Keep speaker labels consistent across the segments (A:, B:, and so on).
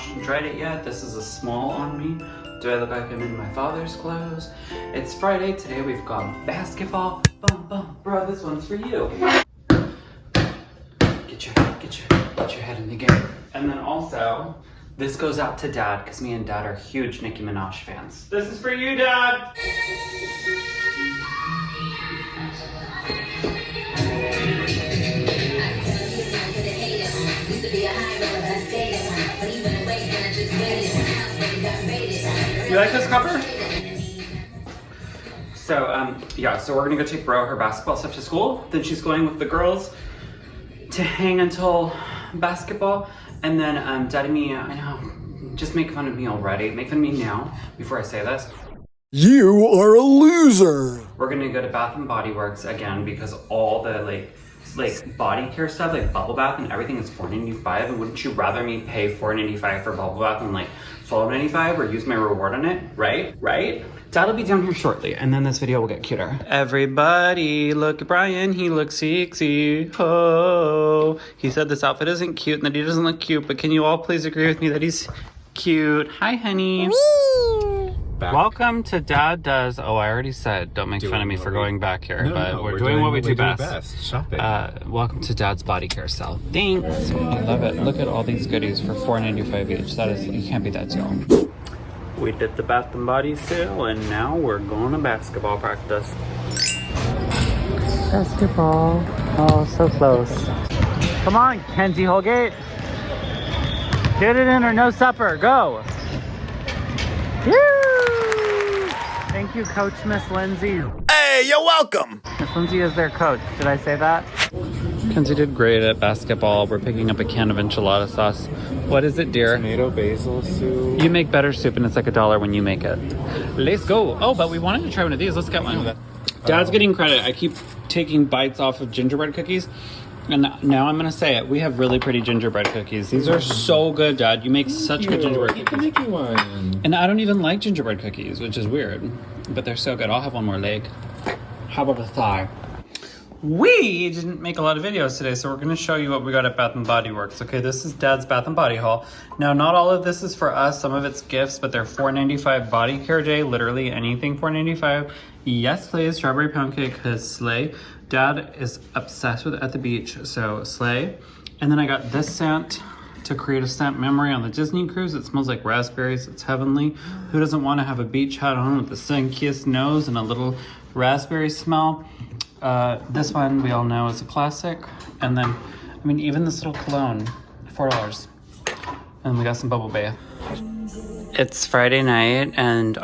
A: washed and dried it yet. This is a small on me. Do I look like I'm in my father's clothes? It's Friday. Today we've got basketball. Bum, bum. Bro, this one's for you. Get your head in the game. And then also, this goes out to Dad, because me and Dad are huge Nicki Minaj fans. This is for you, Dad! You like this cover? So, yeah, so we're gonna go take Bro her basketball stuff to school. Then she's going with the girls to hang until basketball. And then Dad and me, I know, just make fun of me already. Make fun of me now, before I say this.
B: You are a loser!
A: We're gonna go to Bath and Body Works again because all the like body care stuff, like bubble bath and everything is $4.95. And wouldn't you rather me pay $4.95 for bubble bath than like $12.95 or use my reward on it? Right? Dad'll be down here shortly, and then this video will get cuter. Everybody, look at Bryan. He looks sexy. Oh, he said this outfit isn't cute and that he doesn't look cute, but can you all please agree with me that he's cute? Hi, honey. Back. Welcome to Dad Does. Oh, I already said don't make fun of me for going back here, but we're doing what we do best.
B: Shopping.
A: Welcome to Dad's body care sale. Thanks. I love it. Look at all these goodies for $4.95 each. That is, you can't beat that deal. We did the Bath and Body sale, and now we're going to basketball practice. Basketball. Oh, so close. Come on, Kenzie Holgate. Get it in or no supper. Go. Woo! Thank you, Coach Miss Lindsay.
B: Hey, you're welcome!
A: Miss Lindsay is their coach. Did I say that? Kenzie did great at basketball. We're picking up a can of enchilada sauce. What is it, dear?
B: Tomato basil soup.
A: You make better soup and it's like $1 when you make it. Let's go. Oh, but we wanted to try one of these. Let's get one. Dad's getting credit. I keep taking bites off of gingerbread cookies. And now I'm going to say it. We have really pretty gingerbread cookies. These are so good, Dad. You make such good gingerbread cookies.
B: You can make you one.
A: And I don't even like gingerbread cookies, which is weird. But they're so good. I'll have one more leg. How about a thigh? We didn't make a lot of videos today, so we're going to show you what we got at Bath & Body Works. Okay, this is Dad's Bath & Body haul. Now, not all of this is for us. Some of it's gifts, but they're $4.95 body care day. Literally anything $4.95. Yes, please. Strawberry pound cake has Slay. Dad is obsessed with At the Beach, so Slay. And then I got this scent to create a scent memory on the Disney cruise. It smells like raspberries. It's heavenly. Who doesn't want to have a beach hat on with a sun-kissed nose and a little raspberry smell? This one we all know is a classic. And then, I mean, even this little cologne, $4. And we got some Bubble Bath. It's Friday night, and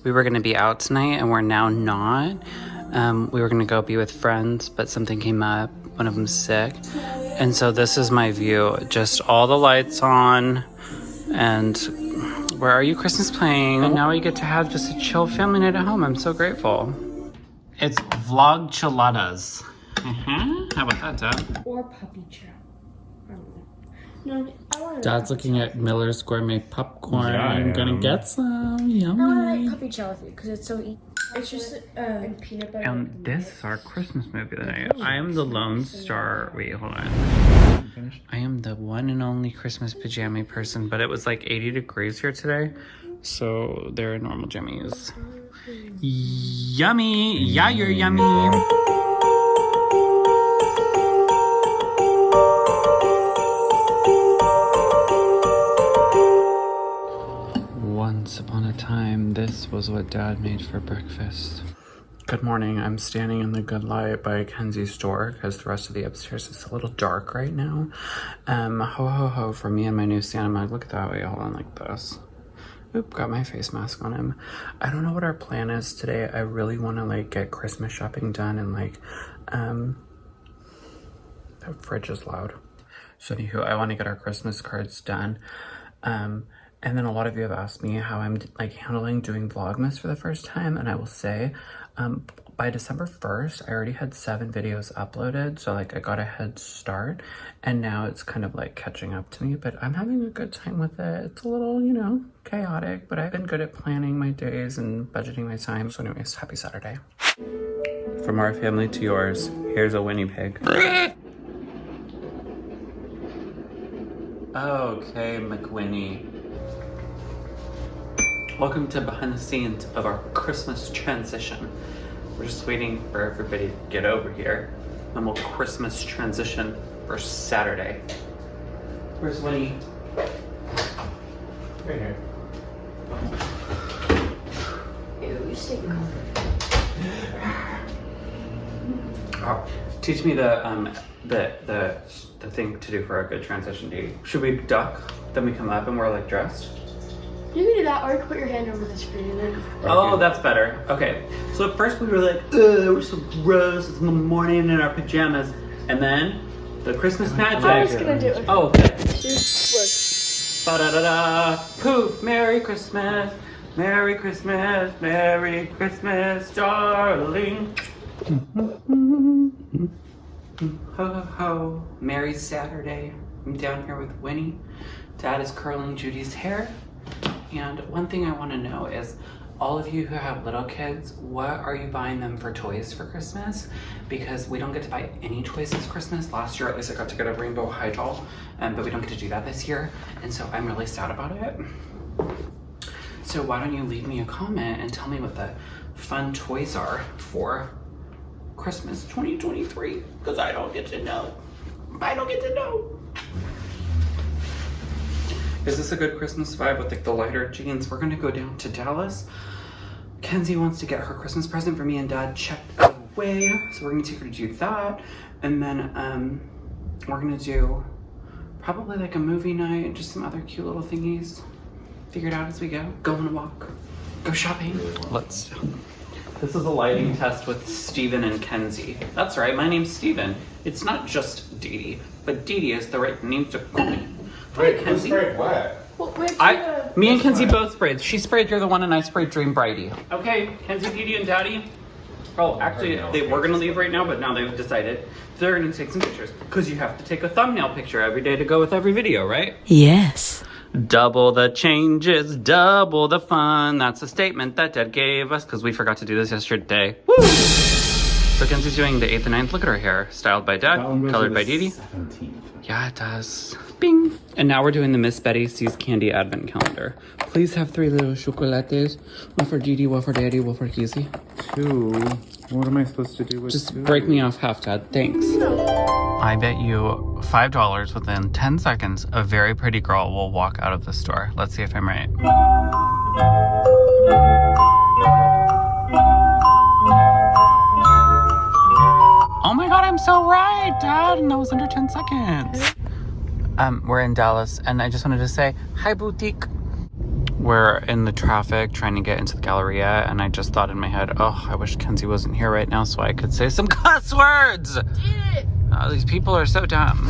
A: we were gonna be out tonight, and we're now not. We were gonna go be with friends, but something came up. One of them's sick. And so this is my view. Just all the lights on, and where are you Christmas playing? And now we get to have just a chill family night at home. I'm so grateful. It's vlogchiladas. How about that, Dad?
C: Or puppy chow. No, I want
A: Dad's looking at Miller's Gourmet Popcorn.
B: Yeah,
A: I'm gonna get some. Yummy.
C: No, I like puppy chow with you because it's so easy. It's just peanut butter.
A: And this is our Christmas movie of the night. I am the Lone Star. Wait, hold on. I am the one and only Christmas pajama person, but it was like 80 degrees here today, so they're normal jammies. Yummy! Yeah, you're yummy! Once upon a time, this was what Dad made for breakfast. Good morning. I'm standing in the good light by Kenzie's store because the rest of the upstairs is a little dark right now. Ho ho ho for me and my new Santa mug. Look at that. Wait, hold on, like this. Oop, got my face mask on him. I don't know what our plan is today. I really want to like get Christmas shopping done and like, that fridge is loud. So anywho, I want to get our Christmas cards done. And then a lot of you have asked me how I'm like handling doing Vlogmas for the first time, and I will say, by December 1st, I already had 7 videos uploaded, so like I got a head start, and now it's kind of like catching up to me, but I'm having a good time with it. It's a little, you know, chaotic, but I've been good at planning my days and budgeting my time. So anyways, happy Saturday. From our family to yours, here's a Winnie pig. Okay, McWinnie. Welcome to behind the scenes of our Christmas transition. We're just waiting for everybody to get over here. Then we'll Christmas transition for Saturday. Where's Winnie? Right here.
C: Ew, you stink.
A: Oh, teach me the thing to do for a good transition date. Should we duck? Then we come up and we're like dressed?
C: You can do that, or you can put your hand over the screen and then.
A: Oh, that's better. Okay. So at first we were like, ugh, we're so gross. It's in the morning in our pajamas. And then the Christmas magic.
C: I was gonna do it.
A: Oh, okay.
C: Look.
A: Ba-da-da-da. Poof. Merry Christmas. Merry Christmas. Merry Christmas, darling. Ho, ho, ho. Merry Saturday. I'm down here with Winnie. Dad is curling Judy's hair. And one thing I want to know is, all of you who have little kids, what are you buying them for toys for Christmas? Because we don't get to buy any toys this Christmas. Last year, at least I got to get a rainbow high doll, but we don't get to do that this year. And so I'm really sad about it. So why don't you leave me a comment and tell me what the fun toys are for Christmas 2023? Because I don't get to know. I don't get to know. Is this a good Christmas vibe with like the lighter jeans? We're gonna go down to Dallas. Kenzie wants to get her Christmas present for me and Dad checked away. So we're gonna take her to do that. And then we're gonna do probably like a movie night and just some other cute little thingies. Figure it out as we go. Go on a walk. Go shopping. Let's. This is a lighting test with Steven and Kenzie. That's right, my name's Steven. It's not just Dee Dee, but Dee Dee is the right name to call me.
D: Wait, who sprayed what?
C: Well, wait,
A: Me and Kenzie both sprayed. She sprayed You're the One and I sprayed Dream Brighty. Okay, Kenzie, Dee Dee, and Daddy. Oh, actually, they were gonna leave right now, but now they've decided they're gonna take some pictures. Because you have to take a thumbnail picture every day to go with every video, right?
E: Yes.
A: Double the changes, double the fun. That's a statement that Dad gave us because we forgot to do this yesterday. Woo! So Kenzie's doing the 8th and 9th. Look at her hair. Styled by Dad, colored by Dee Dee.
D: 17th.
A: Yeah, it does. Bing. And now we're doing the Miss Betty Sees Candy Advent Calendar. Please have 3 little chocolates. One for Dee Dee, one for Daddy, one for Kenzie.
D: 2. What am I supposed to do with
A: Just
D: 2?
A: break me off half, Dad. Thanks. I bet you $5 within 10 seconds a very pretty girl will walk out of the store. Let's see if I'm right. Oh my god, I'm so right, Dad! And that was under 10 seconds. We're in Dallas, and I just wanted to say, hi, boutique. We're in the traffic trying to get into the Galleria, and I just thought in my head, oh, I wish Kenzie wasn't here right now so I could say some cuss words! Oh, these people are so dumb.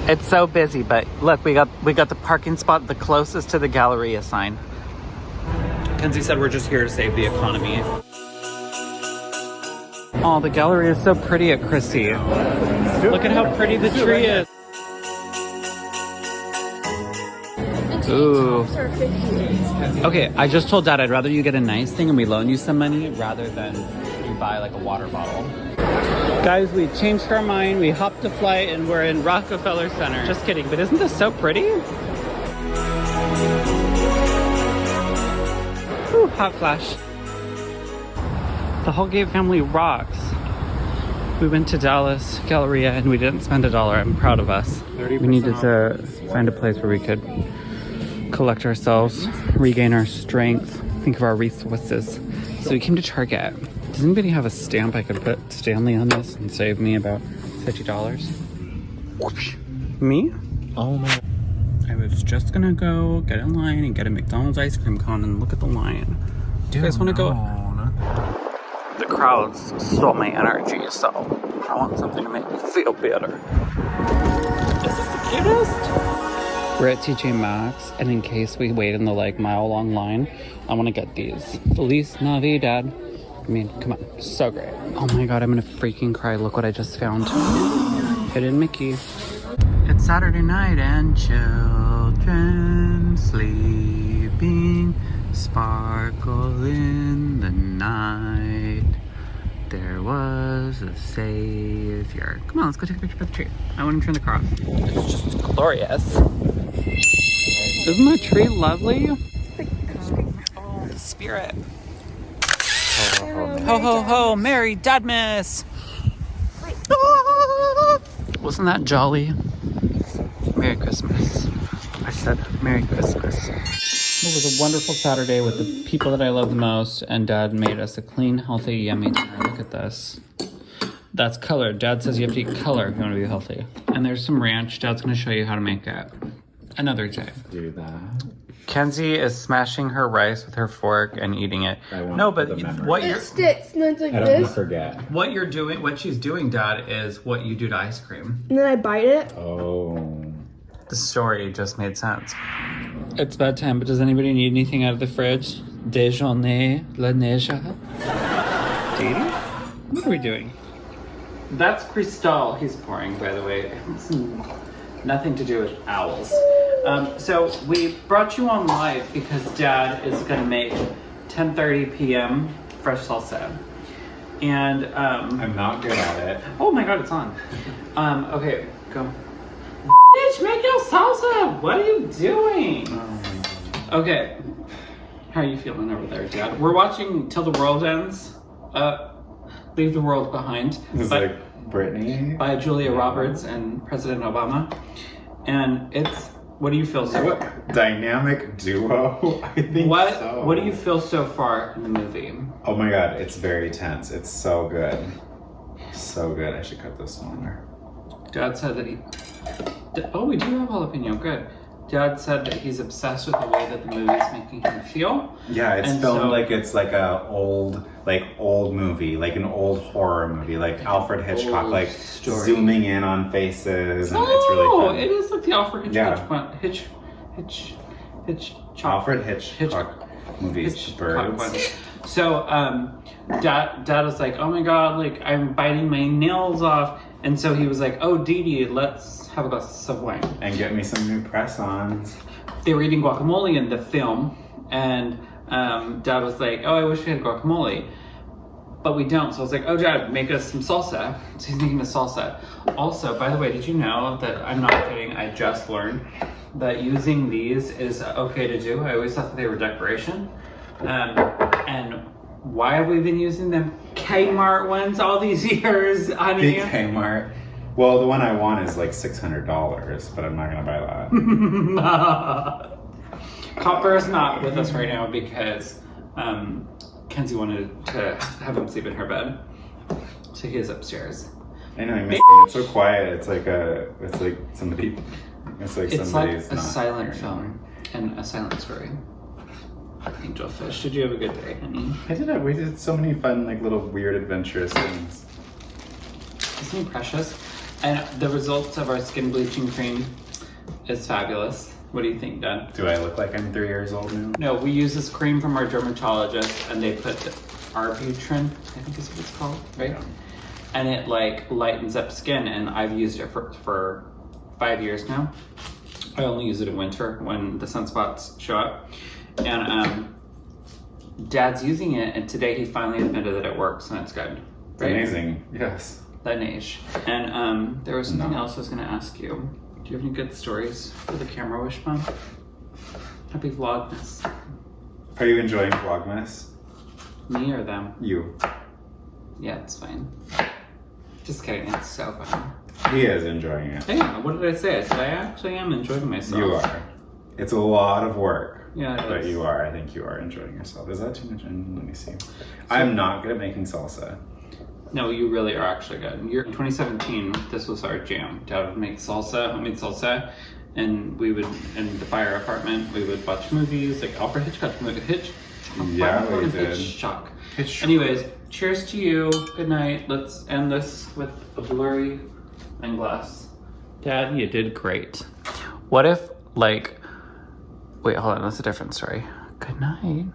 A: It's so busy, but look, we got the parking spot the closest to the Galleria sign. Kenzie said we're just here to save the economy. Oh, the Galleria is so pretty at Chrissy. Look at how pretty the tree is. Ooh. Okay, I just told Dad I'd rather you get a nice thing and we loan you some money rather than you buy like a water bottle. Guys, we changed our mind. We hopped a flight and we're in Rockefeller Center. Just kidding, but isn't this so pretty? Ooh, hot flash. The Holgate family rocks. We went to Dallas Galleria and we didn't spend $1. I'm proud of us. We needed to find a place where we could collect ourselves, regain our strength, think of our resources. So we came to Target. Does anybody have a stamp I could put Stanley on this and save me about $50? Whoosh. Me?
D: Oh my.
A: I was just gonna go get in line and get a McDonald's ice cream cone and look at the lion. Do you guys want to go? The crowds stole my energy, so I want something to make me feel better. Is this the cutest? We're at TJ Maxx, and in case we wait in the like mile-long line, I want to get these. Feliz Navidad. I mean, come on, so great. Oh my god, I'm gonna freaking cry. Look what I just found. Hidden Mickey. It's Saturday night and children sleeping, sparkle in the night. There was a savior. Come on, let's go take a picture of the tree. I want to turn the car off. It's just glorious. Isn't that tree lovely? Oh, the spirit. Ho ho ho, Merry Dadmas! Ah! Wasn't that jolly? Merry Christmas. I said Merry Christmas. It was a wonderful Saturday with the people that I love the most, and Dad made us a clean, healthy, yummy dinner. Look at this. That's color. Dad says you have to eat color if you want to be healthy. And there's some ranch. Dad's going to show you how to make it. Another day.
D: Do that.
A: Kenzie is smashing her rice with her fork and eating it.
D: No,
A: but what
C: It
A: you're
C: sticks, and it's like
D: I don't want to
C: this.
D: forget.
A: what you're doing, what she's doing, Dad, is what you do to ice cream.
C: And then I bite it.
D: Oh.
A: The story just made sense. It's bedtime, but does anybody need anything out of the fridge? Déjeuner, la neige. Dating? What are we doing? That's Cristal he's pouring, by the way. It's nothing to do with owls. So we brought you on live because Dad is going to make 10:30 p.m. fresh salsa. And
D: I'm not good at it.
A: oh my God, it's on. Okay, go. Bitch, make your salsa! What are you doing? Okay. How are you feeling over there, Dad? We're watching Till the World Ends. Leave the World Behind.
D: It's like Britney.
A: By Julia Roberts and President Obama. And it's, what do you feel so far?
D: What dynamic duo? I think so.
A: What do you feel so far in the movie?
D: Oh my God, it's very tense. It's so good. So good. I should cut this smaller.
A: Dad said that he... Oh, we do have jalapeno. Good. Dad said that he's obsessed with the way that the movie is making him feel.
D: Yeah, it's
A: And
D: filmed
A: so-
D: like it's like a old movie, like an old horror movie, like Alfred Hitchcock,
A: old
D: like
A: story.
D: zooming in on faces, and
A: Oh,
D: it's really fun.
A: it is like the Alfred Hitchcock
D: Yeah.
A: Hitchcock.
D: Alfred Hitchcock movies,
A: Hitchcock
D: birds.
A: one. So, Dad was like, oh my God, like I'm biting my nails off. And so he was like, oh, Dee Dee, let's have a glass of wine.
D: And get me some new press-ons.
A: They were eating guacamole in the film. And Dad was like, oh, I wish we had guacamole. But we don't. So I was like, oh, Dad, make us some salsa. So he's making the salsa. Also, by the way, did you know that, I'm not kidding, I just learned that using these is okay to do. I always thought that they were decoration. And why have we been using them Kmart ones all these years, honey?
D: Big Kmart. Well, the one I want is like $600, but I'm not gonna buy that.
A: Copper is not with us right now because Kenzie wanted to have him sleep in her bed. So he is upstairs.
D: I know, it's so quiet. It's like somebody. It's like
A: It's like
D: somebody's
A: a
D: not
A: silent
D: here
A: film and a silent story. Angelfish, did you have a good day, honey?
D: I did it. We did so many fun, like little weird adventurous things.
A: Isn't he precious? And the results of our skin bleaching cream is fabulous. What do you think, Dad?
D: Do I look like I'm 3 years old now?
A: No, we use this cream from our dermatologist, and they put Arbutrin, I think is what it's called, right?
D: Yeah.
A: And it like lightens up skin, and I've used it for 5 years now. I only use it in winter when the sunspots show up. And Dad's using it, and today he finally admitted that it works, and it's good.
D: It's amazing. Yes.
A: Laneige. And there was something
D: No.
A: else I was going to ask you. Do you have any good stories for the camera wish, Mom? Happy Vlogmas.
D: Are you enjoying Vlogmas?
A: Me or them?
D: You.
A: Yeah, it's fine. Just kidding, it's so fun.
D: He is enjoying it.
A: Hey, what did I say? I said I actually am enjoying myself.
D: You are. It's a lot of work.
A: Yeah, it
D: But
A: is.
D: you are. I think you are enjoying yourself. Is that too much? Let me see. I'm not good at making salsa.
A: No, you really are actually good. In 2017, this was our jam. Dad would make salsa, homemade salsa, and we would, in the fire apartment, we would watch movies like Alfred Hitchcock,
D: Yeah, we did.
A: Hitchcock.
D: Hitchcock.
A: Anyways, cheers to you. Good night. Let's end this with a blurry and glass. Dad, you did great. What if, like, wait, hold on, that's a different story. Good night.